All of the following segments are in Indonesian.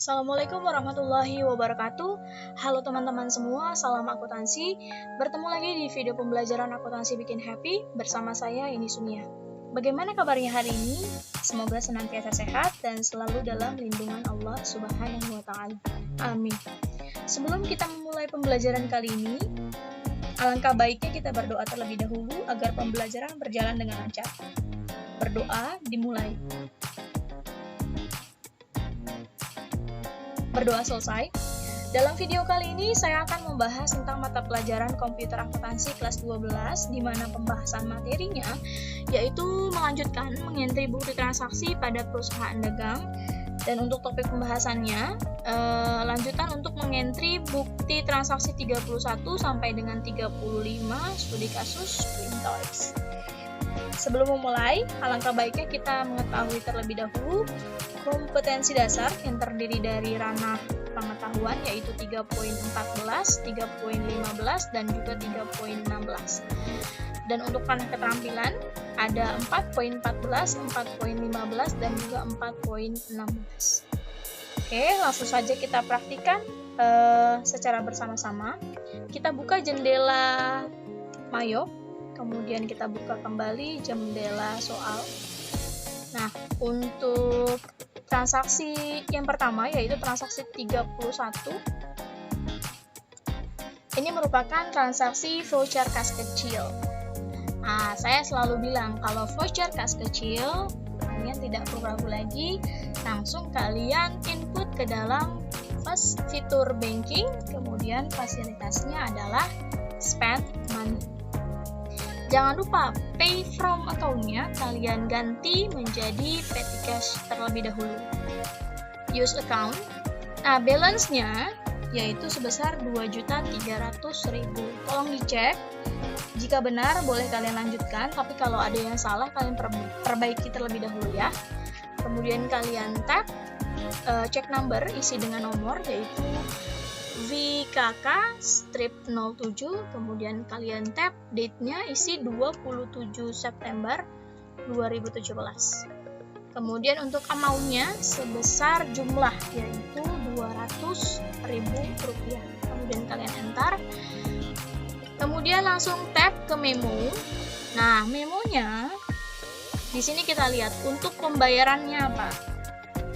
Assalamualaikum warahmatullahi wabarakatuh. Halo teman-teman semua, salam akuntansi. Bertemu lagi di video pembelajaran akuntansi bikin happy bersama saya Ini Sunia. Bagaimana kabarnya hari ini? Semoga senantiasa sehat dan selalu dalam lindungan Allah Subhanahu wa taala. Amin. Sebelum kita memulai pembelajaran kali ini, alangkah baiknya kita berdoa terlebih dahulu agar pembelajaran berjalan dengan lancar. Berdoa dimulai. Berdoa selesai. Dalam video kali ini saya akan membahas tentang mata pelajaran komputer akuntansi kelas 12 di mana pembahasan materinya yaitu melanjutkan mengentri bukti transaksi pada perusahaan dagang, dan untuk topik pembahasannya lanjutan untuk mengentri bukti transaksi 31 sampai dengan 35 studi kasus Twin Toys. Sebelum memulai, alangkah baiknya kita mengetahui terlebih dahulu kompetensi dasar yang terdiri dari ranah pengetahuan yaitu 3.14, 3.15, dan juga 3.16. Dan untuk ranah keterampilan ada 4.14, 4.15, dan juga 4.16. Oke, langsung saja kita praktikan secara bersama-sama. Kita buka jendela Mayo, kemudian kita buka kembali jendela soal. Nah, untuk transaksi yang pertama yaitu transaksi 31. Ini merupakan transaksi voucher kas kecil. Nah, saya selalu bilang kalau voucher kas kecil, kalian tidak perlu ragu lagi, langsung kalian input ke dalam fitur banking, kemudian fasilitasnya adalah spend money. Jangan lupa pay from account-nya kalian ganti menjadi petty cash terlebih dahulu. Use account. Nah, balance-nya yaitu sebesar 2.300.000. Tolong dicek. Jika benar boleh kalian lanjutkan, tapi kalau ada yang salah kalian perbaiki terlebih dahulu ya. Kemudian kalian tap check number, isi dengan nomor yaitu VKK strip 07, kemudian kalian tap date-nya, isi 27 September 2017. Kemudian untuk amount-nya sebesar jumlah yaitu Rp200.000. Kemudian kalian enter. Kemudian langsung tap ke memo. Nah, memonya di sini kita lihat untuk pembayarannya apa?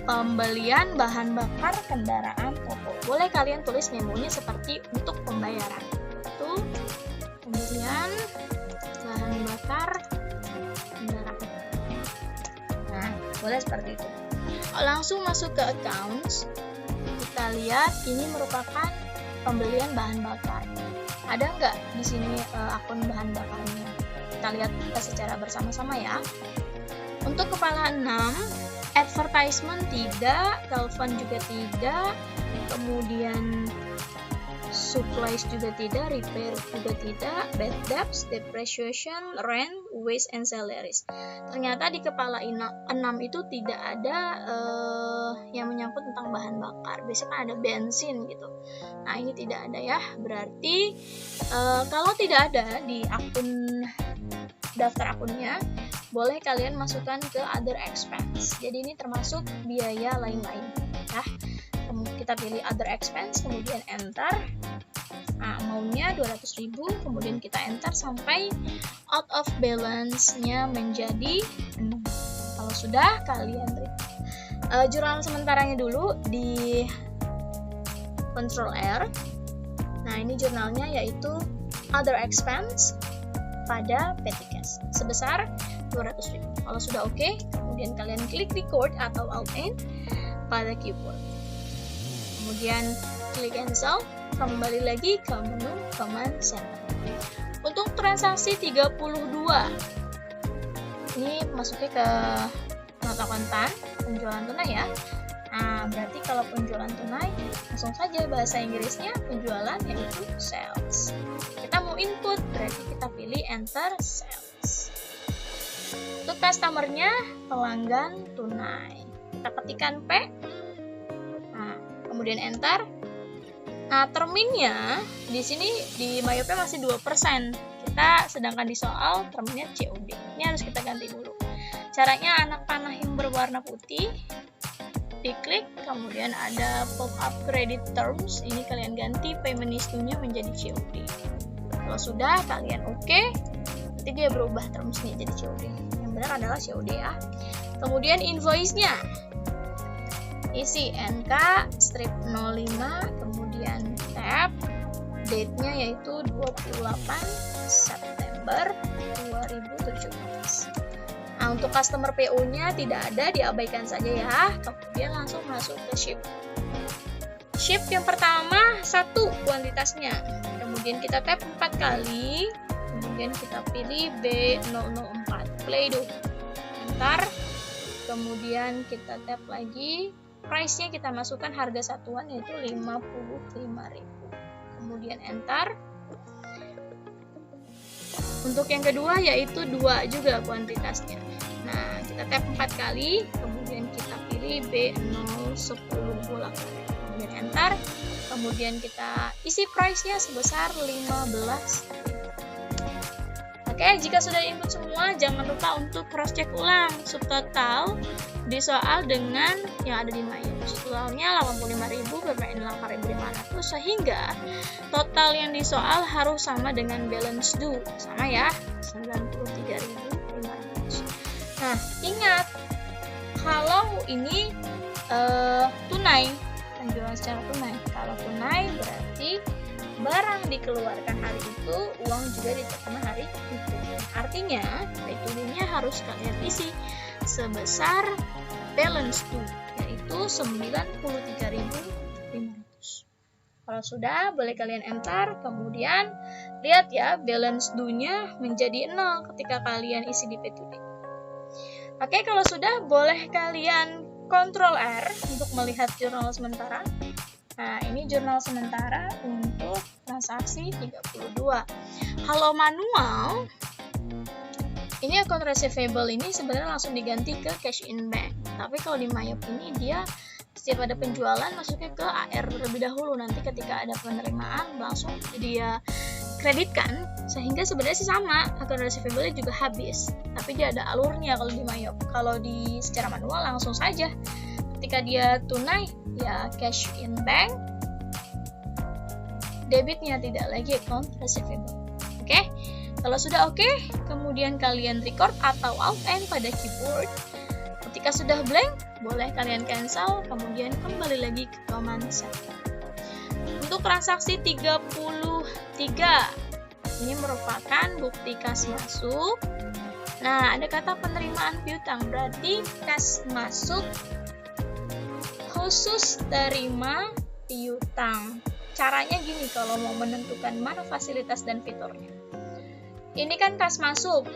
Pembelian bahan bakar kendaraan pokok. Boleh kalian tulis memonya seperti untuk pembayaran. Itu pembelian bahan bakar kendaraan. Nah, boleh seperti itu. Langsung masuk ke accounts. Kita lihat ini merupakan pembelian bahan bakar. Ada nggak di sini akun bahan bakarnya? Kita lihat secara bersama-sama ya. Untuk kepala 6, advertisement tidak, telepon juga tidak, kemudian supplies juga tidak, repair juga tidak, bad debts, depreciation, rent, waste, and salaries. Ternyata di kepala 6 itu tidak ada yang menyangkut tentang bahan bakar. Biasanya ada bensin gitu. Nah, ini tidak ada ya. Berarti kalau tidak ada di akun daftar akunnya, boleh kalian masukkan ke other expense. Jadi ini termasuk biaya lain-lain. Nah, kita pilih other expense, kemudian enter. Nah, amount-nya 200.000, kemudian kita enter sampai out of balance-nya menjadi 6. Kalau sudah, kalian jurnal sementaranya dulu di Ctrl R. Nah, ini jurnalnya yaitu other expense pada petty cash sebesar 200.000. Kalau sudah oke, kemudian kalian klik record atau alt N pada keyboard. Kemudian klik cancel, kembali lagi ke menu command center. Untuk transaksi 32, ini masuknya ke nota kontan, penjualan tunai ya. Nah, berarti kalau penjualan tunai, langsung saja bahasa Inggrisnya penjualan yaitu sales. Kita mau input, berarti kita pilih enter sales. Untuk customer-nya pelanggan tunai. Kita ketikkan P. Nah, kemudian enter. Nah, terminnya di sini di MyOP masih 2%. Kita sedangkan di soal terminnya COD. Ini harus kita ganti dulu. Caranya anak panah yang berwarna putih. diklik, kemudian ada pop up credit terms, ini kalian ganti payment history-nya menjadi COD. Kalau sudah kalian oke, nanti dia berubah terms-nya jadi COD. Yang benar adalah COD ya. Kemudian invoice-nya, isi NK strip 05, kemudian tab, date-nya yaitu 28 September 2017. Nah, untuk customer PO-nya tidak ada, diabaikan saja ya. Kemudian langsung masuk ke ship. Ship yang pertama 1 kuantitasnya. Kemudian kita tap 4 kali. Kemudian kita pilih B004 Play-Doh. Enter. Kemudian kita tap lagi. Price-nya kita masukkan harga satuan yaitu 55.000. Kemudian enter. Untuk yang kedua yaitu 2 juga kuantitasnya. Nah, kita tap 4 kali, kemudian kita pilih B010 bola karet. Kemudian enter. Kemudian kita isi price-nya sebesar 15. Oke, jika sudah input semua, jangan lupa untuk cross check ulang subtotal di soal dengan yang ada di Mayo. Totalnya 85.000, BPN 8.500, sehingga total yang di soal harus sama dengan balance due. Sama ya, 93.500. Nah, ingat, kalau ini tunai, penjualan secara tunai. Kalau tunai berarti barang dikeluarkan hari itu, uang juga diterima hari itu. Artinya, return-nya harus kalian isi sebesar balance due, yaitu 93.500. Kalau sudah, boleh kalian enter. Kemudian, lihat ya, balance due-nya menjadi 0 ketika kalian isi di P2D. Oke, kalau sudah, boleh kalian Ctrl R untuk melihat jurnal sementara. Nah, ini jurnal sementara untuk transaksi 32. Kalau manual, ini account receivable ini sebenarnya langsung diganti ke cash in bank. Tapi kalau di Mayop ini dia setiap ada penjualan masuknya ke AR terlebih dahulu. Nanti ketika ada penerimaan langsung dia kreditkan, sehingga sebenarnya sih sama, account receivable-nya juga habis. Tapi dia ada alurnya kalau di Mayop. Kalau di secara manual langsung saja. Ketika dia tunai, ya cash in bank, debitnya tidak lagi account receivable. Oke? Kalau sudah oke, kemudian kalian record atau alt N pada keyboard. Ketika sudah blank, boleh kalian cancel, kemudian kembali lagi ke command center. Untuk transaksi 33, ini merupakan bukti kas masuk. Nah, ada kata penerimaan piutang, berarti kas masuk khusus terima piutang. Caranya gini kalau mau menentukan mana fasilitas dan fiturnya. Ini kan kas masuk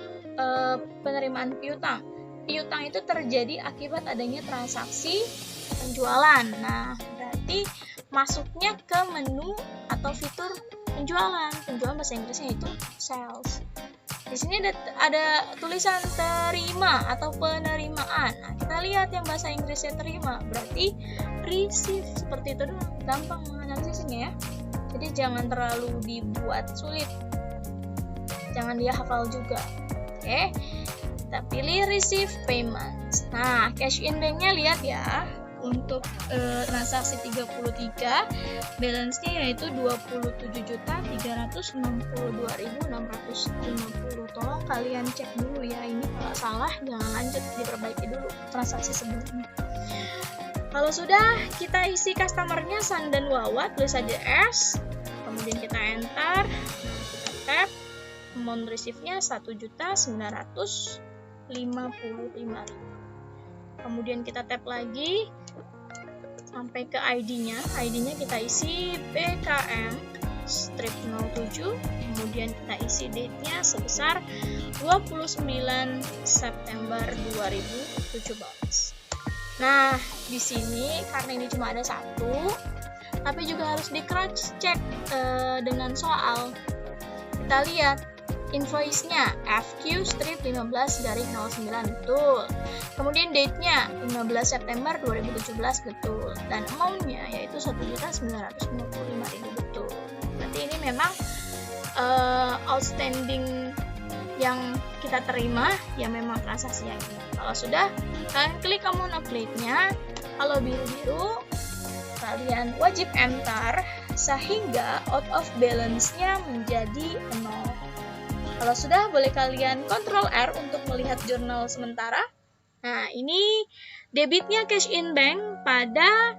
penerimaan piutang. Piutang itu terjadi akibat adanya transaksi penjualan. Nah, berarti masuknya ke menu atau fitur penjualan. Penjualan bahasa Inggrisnya itu sales. Di sini ada tulisan terima atau penerimaan. Nah, kita lihat yang bahasa Inggrisnya terima, berarti receive. Seperti itu doang, gampang menganalisisnya ya. Jadi jangan terlalu dibuat sulit. Jangan dia hafal juga. Oke. Kita pilih receive payment. Nah, cash in bank-nya lihat ya. Untuk transaksi 33, balance-nya yaitu 27.362.650. Tolong kalian cek dulu ya, ini kalau salah jangan lanjut, diperbaiki dulu transaksi sebelumnya. Kalau sudah, kita isi customer-nya San dan Wawa, tulis saja S, kemudian kita enter, kita tap, amount receive-nya 1.955.000. Kemudian kita tap lagi sampai ke ID-nya. ID-nya kita isi BKM strip 07. Kemudian kita isi date-nya sebesar 29 September 2017. Nah, di sini karena ini cuma ada satu, tapi juga harus di cross check dengan soal. Kita lihat invoice-nya FQ strip 15/09 betul. Kemudian date-nya 15 September 2017 betul. Dan amount-nya yaitu 1.955.000 betul. Berarti ini memang outstanding yang kita terima, ya memang transaksi yang ini. Kalau sudah, kalian klik amount update-nya. Kalau biru-biru, kalian wajib enter sehingga out of balance-nya menjadi 0. Kalau sudah, boleh kalian Ctrl R untuk melihat jurnal sementara. Nah, ini debitnya cash in bank pada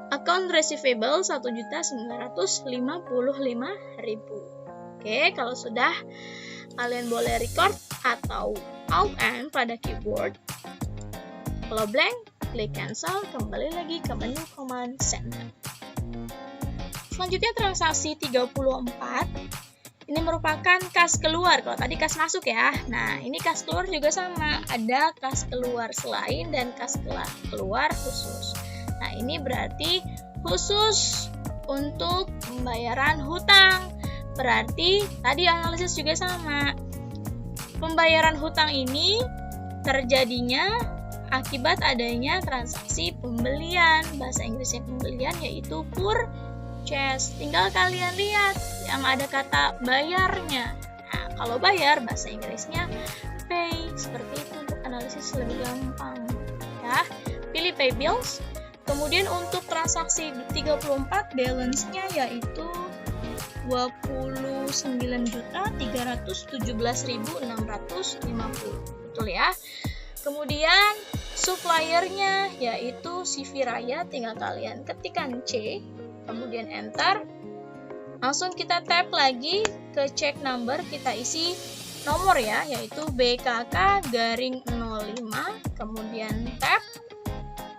account receivable 1.955.000. Oke, kalau sudah, kalian boleh record atau Alt N pada keyboard. Kalau blank, klik cancel, kembali lagi ke menu command center. Selanjutnya transaksi 34. Ini merupakan kas keluar. Kalau tadi kas masuk ya. Nah, ini kas keluar juga sama. Ada kas keluar selain dan kas keluar khusus. Nah, ini berarti khusus untuk pembayaran hutang. Berarti tadi analisis juga sama. Pembayaran hutang ini terjadinya akibat adanya transaksi pembelian. Bahasa Inggrisnya pembelian yaitu purchase. Tinggal kalian lihat yang ada kata bayarnya. Nah, kalau bayar bahasa Inggrisnya pay. Seperti itu untuk analisis lebih gampang. Ya, pilih pay bills. Kemudian untuk transaksi 34 balance-nya yaitu 29.317.650. Betul ya? Kemudian suppliernya yaitu CV Raya, tinggal kalian ketikkan C, kemudian enter. Langsung kita tap lagi ke check number, kita isi nomor ya, yaitu BKK-05, kemudian tap.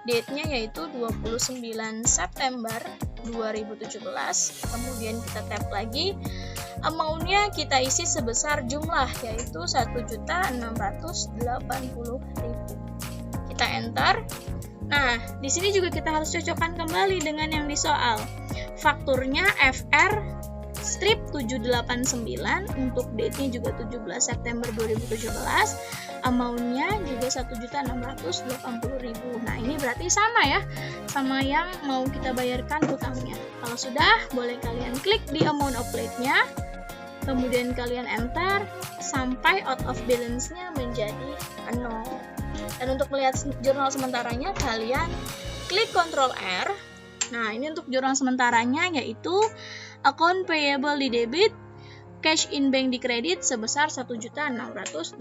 Date-nya yaitu 29 September 2017, kemudian kita tap lagi. Amount-nya kita isi sebesar jumlah yaitu 1.680.000. Kita enter. Nah, di sini juga kita harus cocokkan kembali dengan yang di soal. Fakturnya FR strip 789, untuk date-nya juga 17 September 2017. Amount-nya juga 1.680.000. Nah, ini berarti sama ya, sama yang mau kita bayarkan hutangnya. Kalau sudah, boleh kalian klik di amount of plate-nya, kemudian kalian enter sampai out of balance-nya menjadi 0. Dan untuk melihat jurnal sementaranya, kalian klik Ctrl R. Nah, ini untuk jurnal sementaranya yaitu account payable di debit, cash in bank di kredit sebesar 1.680.000.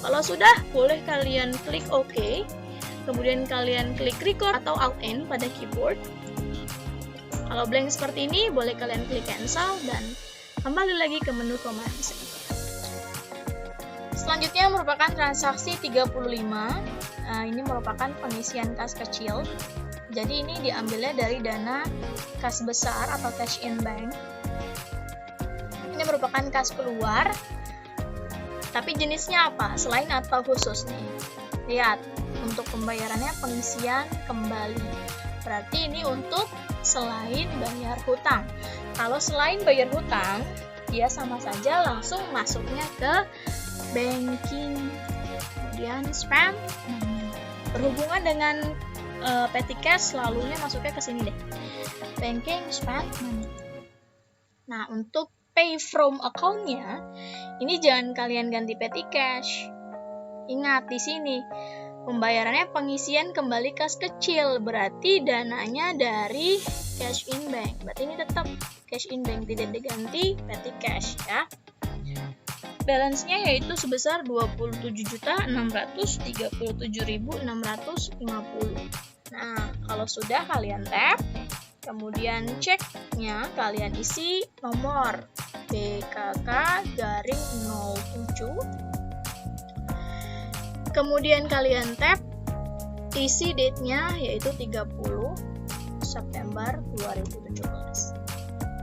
Kalau sudah, boleh kalian klik OK. Kemudian kalian klik record atau Alt N pada keyboard. Kalau blank seperti ini, boleh kalian klik cancel dan kembali lagi ke menu command center. Selanjutnya merupakan transaksi 35. Ini merupakan pengisian kas kecil. Jadi ini diambilnya dari dana kas besar atau cash in bank. Ini merupakan kas keluar, tapi jenisnya apa? Selain atau khusus nih? Lihat, untuk pembayarannya pengisian kembali. Berarti ini untuk selain bayar hutang. Kalau selain bayar hutang, dia sama saja langsung masuknya ke banking. Kemudian spend, berhubungan dengan petty cash, selalunya masuknya ke sini deh. Banking, spend, money. Nah, untuk pay from account-nya, ini jangan kalian ganti petty cash. Ingat di sini, pembayarannya pengisian kembali kas kecil, berarti dananya dari cash in bank. Berarti ini tetap cash in bank, tidak diganti petty cash ya. Balance-nya yaitu sebesar 27.637.650. Nah, kalau sudah kalian tap, kemudian ceknya kalian isi nomor BKK-07. Kemudian kalian tap, isi date-nya yaitu 30 September 2017.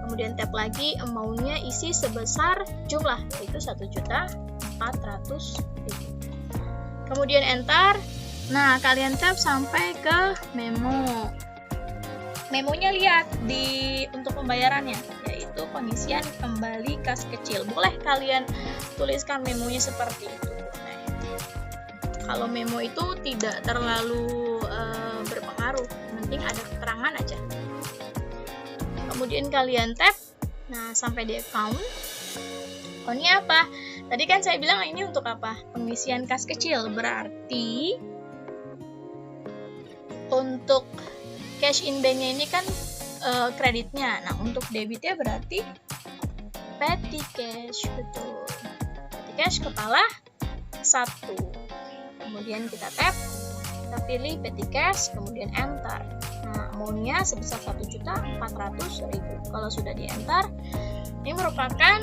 Kemudian tap lagi, amount-nya isi sebesar jumlah yaitu 1.400.000. Kemudian enter. Nah, kalian tap sampai ke memo. Memonya lihat di untuk pembayarannya, yaitu pengisian kembali kas kecil. Boleh kalian tuliskan memonya seperti itu. Nah, kalau memo itu tidak terlalu berpengaruh, penting ada keterangan aja. Kemudian kalian tap, nah sampai di account. Account-nya apa? Tadi kan saya bilang ini untuk apa? Pengisian kas kecil, berarti kalau untuk cash in bank-nya ini kan kreditnya. Nah, untuk debitnya berarti petty cash, betul. Petty cash kepala 1. Kemudian kita tap, kita pilih petty cash, kemudian enter. Nah, amount-nya sebesar 1.400.000. Kalau sudah di enter, ini merupakan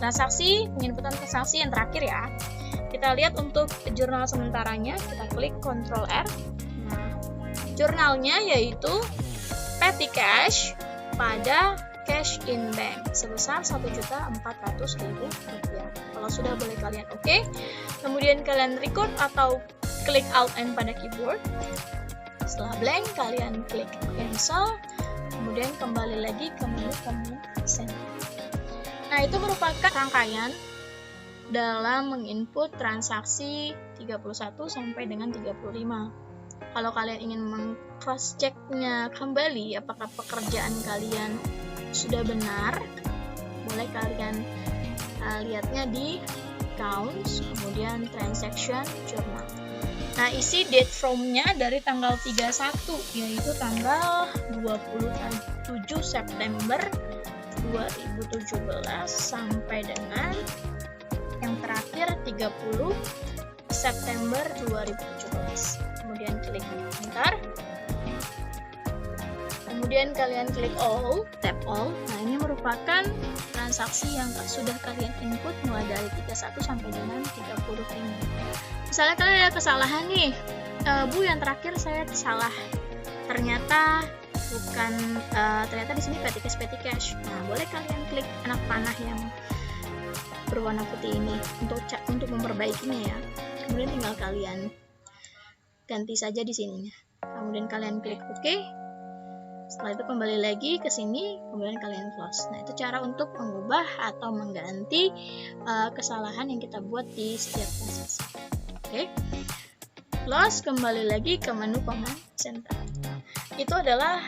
transaksi, penginputan transaksi yang terakhir ya. Kita lihat untuk jurnal sementaranya, kita klik Ctrl R. Nah, jurnalnya yaitu petty cash pada cash in bank sebesar 1.400.000 rupiah. Kalau sudah, boleh kalian oke. Kemudian kalian record atau klik Alt N pada keyboard. Setelah blank, kalian klik cancel. Kemudian kembali lagi ke menu Command Center. Nah, itu merupakan rangkaian dalam menginput transaksi 31 sampai dengan 35. Kalau kalian ingin meng-cross check-nya kembali apakah pekerjaan kalian sudah benar, boleh kalian lihatnya di accounts, kemudian transaction journal. Nah, isi date from-nya dari tanggal 31, yaitu tanggal 27 September 2017 sampai dengan yang terakhir 30 September 2017. Kemudian klik enter. Kemudian kalian klik all, tap all. Nah, ini merupakan transaksi yang sudah kalian input mulai dari 31 sampai dengan 30 ini. Misalnya kalian ada kesalahan nih, Bu, yang terakhir saya salah. Ternyata bukan, ternyata di sini petty cash. Nah, boleh kalian klik anak panah yang berwarna putih ini untuk memperbaikinya ya. Kemudian tinggal kalian ganti saja di sininya. Kemudian kalian klik OK. Setelah itu kembali lagi ke sini, kemudian kalian close. Nah, itu cara untuk mengubah atau mengganti kesalahan yang kita buat di setiap transaksi. Oke. Close, kembali lagi ke menu Command Center. Itu adalah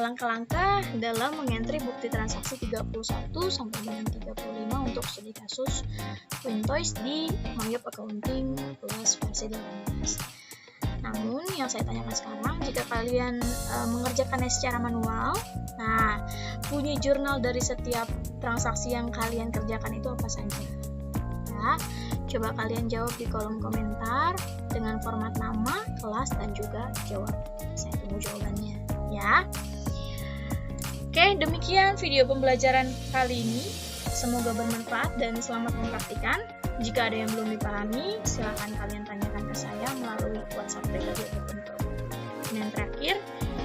langkah-langkah dalam mengentry bukti transaksi 31 sampai dengan 35 untuk studi kasus Quintoys di Mayop Accounting Plus versi 18. Namun yang saya tanyakan sekarang, jika kalian mengerjakannya secara manual, nah, bunyi jurnal dari setiap transaksi yang kalian kerjakan itu apa saja? Ya, coba kalian jawab di kolom komentar dengan format nama, kelas, dan juga jawab. Saya tunggu jawabannya ya. Oke, demikian video pembelajaran kali ini. Semoga bermanfaat dan selamat mempraktikkan. Jika ada yang belum dipahami, silakan kalian tanyakan ke saya melalui WhatsApp pribadi ataupun grup. Dan yang terakhir,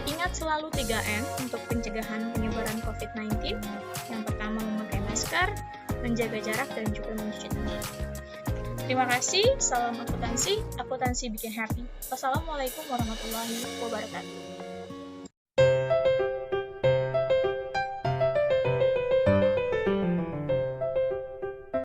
ingat selalu 3M untuk pencegahan penyebaran COVID-19. Yang pertama, memakai masker, menjaga jarak, dan juga mencuci tangan. Terima kasih, salam akuntansi bikin happy. Wassalamualaikum warahmatullahi wabarakatuh.